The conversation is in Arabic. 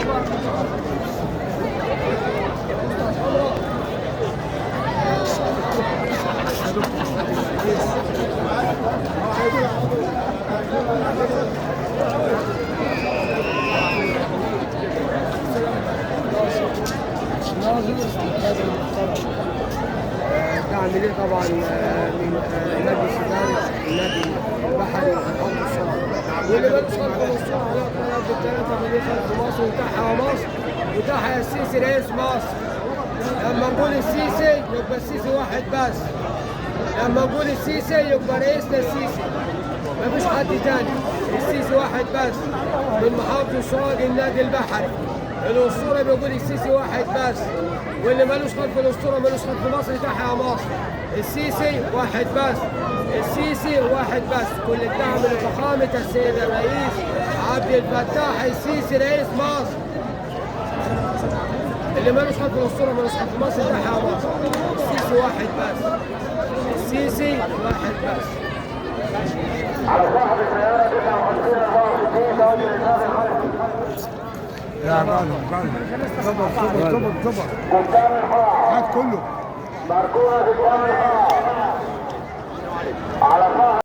دعم ليه طبعا من نادي السودان، النادي البحري، محافظ الشرق، واللي مالوش خلف مصر على قناه بالثلاثه مليون خلف مصر وتحيا مصر وتحيا السيسي رئيس مصر. لما نقول السيسي يبقى السيسي واحد بس، لما نقول السيسي يبقى رئيسنا السيسي، مفيش حد تاني، السيسي واحد بس. من محافظ الشرق النادي البحري، الاسطوره بيقول السيسي واحد بس، واللي مالوش خلف الاسطوره مالوش خلف مصر تحيا مصر. السيسي واحد بس، السيسي واحد بس. كل الدعم لفخامه السيد الرئيس عبد الفتاح السيسي رئيس مصر. اللي مالوش خلف الاسطوره مالوش خلف مصر تحيا مصر. السيسي واحد بس، السيسي واحد بس. على صاحب السيارة 59 64 توجه الإنسان الخلفي. يا معلم ظبط قدام الحارة. هات كله. مركونة قدام الحارة. على صاحب